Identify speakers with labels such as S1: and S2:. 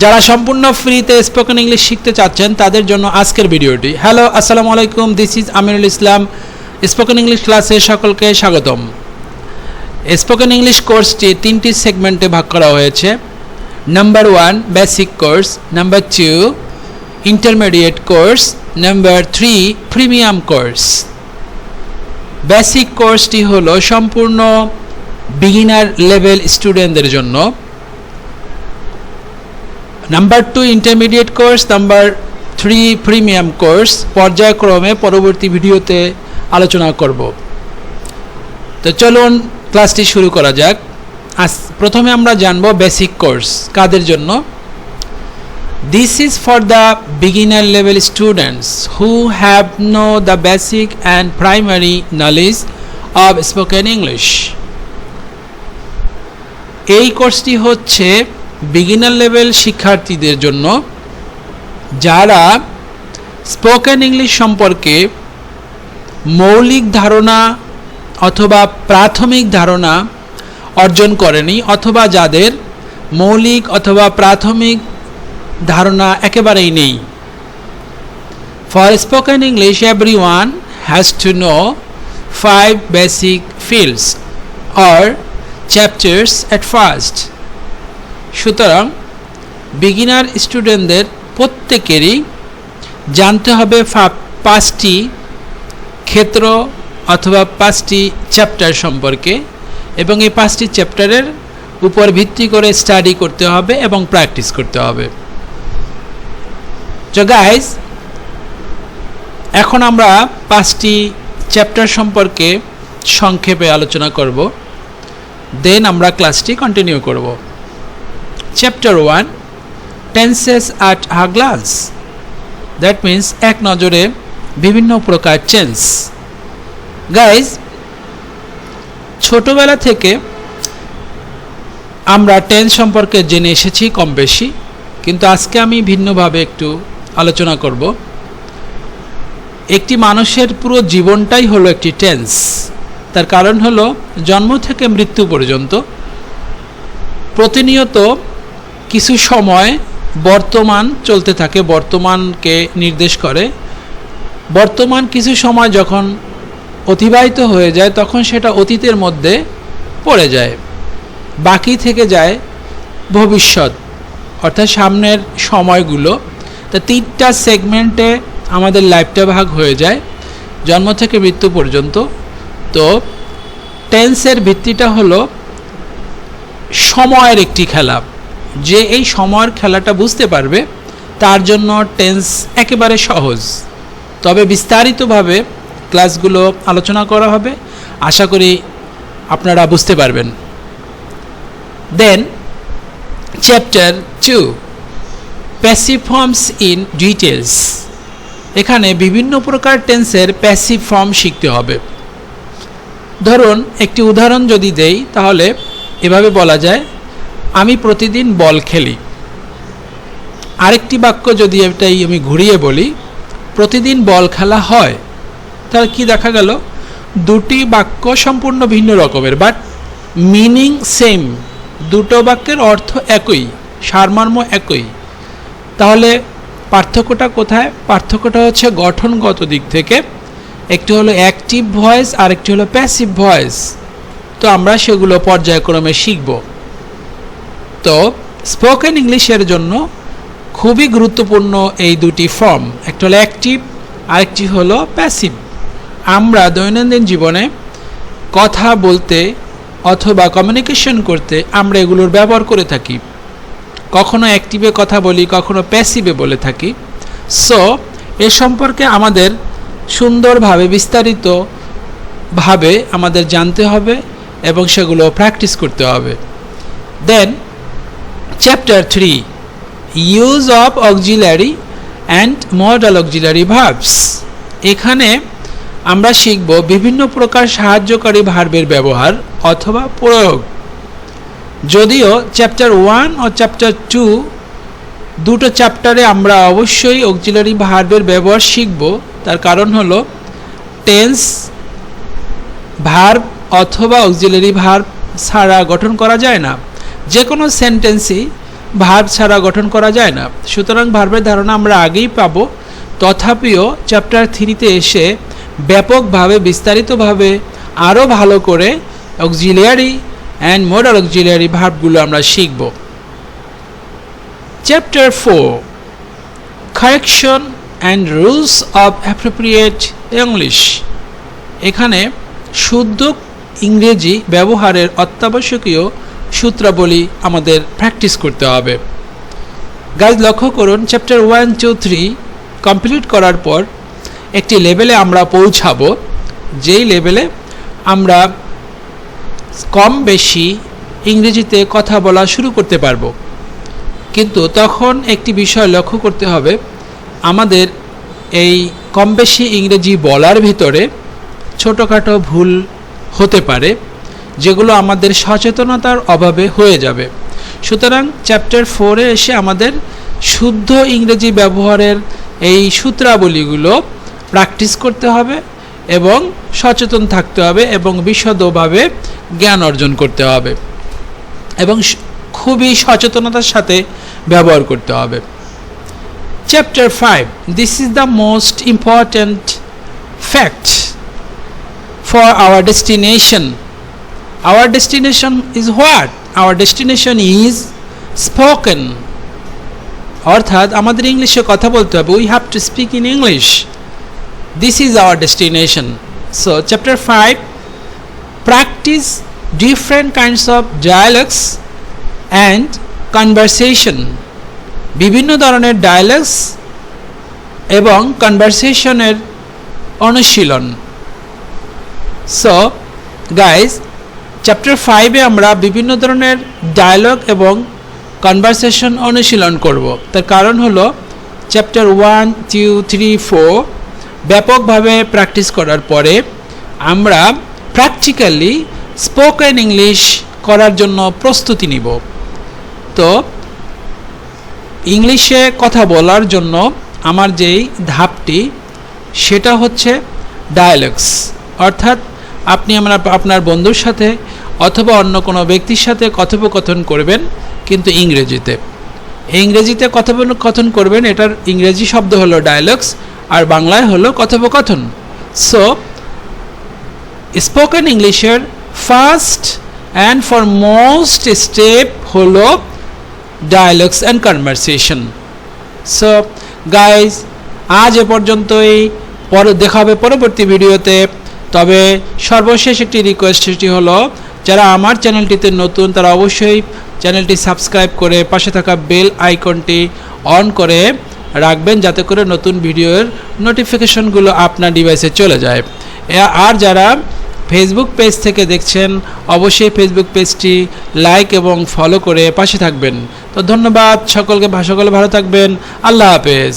S1: যারা সম্পূর্ণ ফ্রিতে স্পোকেন ইংলিশ শিখতে চাচ্ছেন তাদের জন্য আজকের ভিডিওটি। হ্যালো, আসসালামু আলাইকুম, this is Aminul Islam. Spoken English ক্লাসে সকলকে স্বাগতম। স্পোকেন ইংলিশ কোর্সটি 3টি সেগমেন্টে ভাগ করা হয়েছে। Number 1 basic course, number 2 intermediate course, number 3 premium course. Basic কোর্সটি হলো সম্পূর্ণ বিগিনার লেভেল স্টুডেন্টদের জন্য। Number 2 intermediate course, number 3 premium course পর্যায়ক্রমে পরবর্তী ভিডিওতে আলোচনা করব। তো চলুন ক্লাসটি শুরু করা যাক। প্রথমে আমরা জানব বেসিক কোর্স কাদের জন্য। This is for the beginner level students who have know the basic and primary knowledge of spoken English. এই কোর্সটি হচ্ছে বিগিনার লেভেল শিক্ষার্থীদের জন্য যারা স্পোকেন ইংলিশ সম্পর্কে মৌলিক ধারণা অথবা প্রাথমিক ধারণা অর্জন করেনি, অথবা যাদের মৌলিক অথবা প্রাথমিক ধারণা একেবারেই নেই। For spoken English, everyone has to know 5 basic fields or chapters at first. সুতরাং বিগিনার স্টুডেন্টদের প্রত্যেকেরই জানতে হবে 5টি ক্ষেত্র অথবা 5টি চ্যাপ্টার সম্পর্কে, এবং এই 5টি চ্যাপ্টারের উপর ভিত্তি করে স্টাডি করতে হবে এবং প্র্যাকটিস করতে হবে। তো গাইস, এখন আমরা 5টি চ্যাপ্টার সম্পর্কে সংক্ষেপে আলোচনা করব, দেন আমরা ক্লাসটি কন্টিনিউ করব। Chapter 1 tenses at a glance, that means এক নজরে বিভিন্ন প্রকার টেন্স। গাইস, ছোটবেলা থেকে আমরা টেন্স সম্পর্কে জেনে এসেছি কম বেশি, কিন্তু আজকে আমি ভিন্নভাবে একটু আলোচনা করব। একটি মানুষের পুরো জীবনটাই হলো একটি টেন্স। তার কারণ হলো জন্ম থেকে মৃত্যু পর্যন্ত প্রতিনিয়ত কিছু সময় বর্তমান চলতে থাকে, বর্তমানকে নির্দেশ করে। বর্তমান কিছু সময় যখন অতিবাহিত হয়ে যায় তখন সেটা অতীতের মধ্যে পড়ে যায়, বাকি থেকে যায় ভবিষ্যৎ, অর্থাৎ সামনের সময়গুলো। তা 3টা সেগমেন্টে আমাদের লাইফটা ভাগ হয়ে যায় জন্ম থেকে মৃত্যু পর্যন্ত। তো টেন্সের ভিত্তিটা হলো সময়ের একটি খেলা। যে এই সময়ের খেলাটা বুঝতে পারবে তার জন্য টেন্স একেবারে সহজ। তবে বিস্তারিতভাবে ক্লাসগুলো আলোচনা করা হবে, আশা করি আপনারা বুঝতে পারবেন। Then chapter 2 passive forms in details. এখানে বিভিন্ন প্রকার টেন্সের প্যাসিভ ফর্ম শিখতে হবে। ধরুন একটি উদাহরণ যদি দেই তাহলে এভাবে বলা যায়, আমি প্রতিদিন বল খেলি। আরেকটি বাক্য যদি এটাই আমি ঘুরিয়ে বলি, প্রতিদিন বল খেলা হয়, তাহলে কি দেখা গেল? দুটি বাক্য সম্পূর্ণ ভিন্ন রকমের, বাট মিনিং সেম। দুটো বাক্যের অর্থ একই, সারমর্ম একই। তাহলে পার্থক্যটা কোথায়? পার্থক্যটা হচ্ছে গঠনগত দিক থেকে। একটি হলো অ্যাক্টিভ ভয়েস আর একটি হলো প্যাসিভ ভয়েস। তো আমরা সেগুলো পর্যায়ক্রমে শিখব। তো স্পোকেন ইংলিশের জন্য খুবই গুরুত্বপূর্ণ এই দুটি ফর্ম, একটা হলো অ্যাক্টিভ আর একটি হলো প্যাসিভ। আমরা দৈনন্দিন জীবনে কথা বলতে অথবা কমিউনিকেশন করতে আমরা এগুলোর ব্যবহার করে থাকি। কখনো অ্যাক্টিভে কথা বলি, কখনো প্যাসিভে বলে থাকি। সো এ সম্পর্কে আমাদের সুন্দরভাবে বিস্তারিতভাবে আমাদের জানতে হবে এবং সেগুলো প্র্যাকটিস করতে হবে। Then chapter 3 use of auxiliary and modal auxiliary verbs. এখানে আমরা শিখব বিভিন্ন প্রকার সাহায্যকারী ভার্বের ব্যবহার অথবা প্রয়োগ। যদিও চ্যাপ্টার 1 ও চ্যাপ্টার 2 দুটো চ্যাপ্টারে আমরা অবশ্যই অক্সিলারি ভার্বের ব্যবহার শিখব। তার কারণ হলো টেন্স ভার্ব অথবা অক্সিলারি ভার্ব ছাড়া গঠন করা যায় না। যে কোনো সেন্টেন্সই ভার্ব ছাড়া গঠন করা যায় না। সুতরাং ভার্বের ধারণা আমরা আগেই পাবো। তথাপিও চ্যাপ্টার 3-তে এসে ব্যাপকভাবে বিস্তারিতভাবে আরও ভালো করে অক্সিলিয়ারি অ্যান্ড মোডাল অক্সিলিয়ারি ভার্বগুলো আমরা শিখব। Chapter 4 correction and rules of appropriate English. এখানে শুদ্ধ ইংরেজি ব্যবহারের অত্যাবশ্যকীয় সূত্রাবলী আমাদের প্র্যাকটিস করতে হবে। গাইজ লক্ষ্য করুন, চ্যাপ্টার 1, 2, 3 কমপ্লিট করার পর একটি লেভেলে আমরা পৌঁছাবো, যেই লেভেলে আমরা কম বেশি ইংরেজিতে কথা বলা শুরু করতে পারবো। কিন্তু তখন একটি বিষয় লক্ষ্য করতে হবে, আমাদের এই কম বেশি ইংরেজি বলার ভিতরে ছোটোখাটো ভুল হতে পারে, যেগুলো আমাদের সচেতনতার অভাবে হয়ে যাবে। সুতরাং চ্যাপ্টার 4-এ এসে আমাদের শুদ্ধ ইংরেজি ব্যবহারের এই সূত্রাবলীগুলো প্র্যাকটিস করতে হবে এবং সচেতন থাকতে হবে এবং বিশদভাবে জ্ঞান অর্জন করতে হবে এবং খুবই সচেতনতার সাথে ব্যবহার করতে হবে। Chapter 5, this is the most important fact for our destination. Our destination is what? Our destination is spoken. অর্থাৎ আমাদের ইংলিশে কথা বলতে হবে। We have to speak in English. This is our destination. So chapter 5, practice different kinds of dialogues and conversation. বিভিন্ন ধরনের dialogues এবং কনভারসেশনের অনুশীলন। সো গাইজ, চ্যাপ্টার 5-এ আমরা বিভিন্ন ধরনের ডায়ালগ এবং কনভারসেশন অনুশীলন করব। তার কারণ হলো চ্যাপ্টার 1, 2, 3, 4 ব্যাপকভাবে প্র্যাকটিস করার পরে আমরা প্র্যাকটিক্যালি স্পোকেন ইংলিশ করার জন্য প্রস্তুতি নিব। তো ইংলিশে কথা বলার জন্য আমার যেই ধাপটি, সেটা হচ্ছে ডায়ালগস। অর্থাৎ আপনি আপনার বন্ধুর সাথে অথবা অন্য কোনো ব্যক্তির সাথে কথোপকথন করবেন, কিন্তু ইংরেজিতে কথোপকথন করবেন। এটার ইংরেজি শব্দ হলো ডায়ালগস, আর বাংলায় হলো কথোপকথন। সো স্পোকেন ইংলিশের ফার্স্ট অ্যান্ড ফরমোস্ট স্টেপ হলো dialogues and conversation. So guys, আজ এ পর্যন্তই। দেখা হবে পরবর্তী ভিডিওতে। তবে সর্বশেষ একটি রিকোয়েস্ট, সেটি হলো যারা আমার চ্যানেলটিতে নতুন তারা অবশ্যই চ্যানেলটি সাবস্ক্রাইব করে পাশে থাকা বেল আইকনটি অন করে রাখবেন, যাতে করে নতুন ভিডিওর নোটিফিকেশনগুলো আপনার ডিভাইসে চলে যায়। আর যারা ফেসবুক পেজ থেকে দেখছেন, অবশ্যই ফেসবুক পেজটি লাইক এবং ফলো করে পাশে থাকবেন। তো ধন্যবাদ সকলকে, সকলে ভালো থাকবেন। আল্লাহ হাফেজ।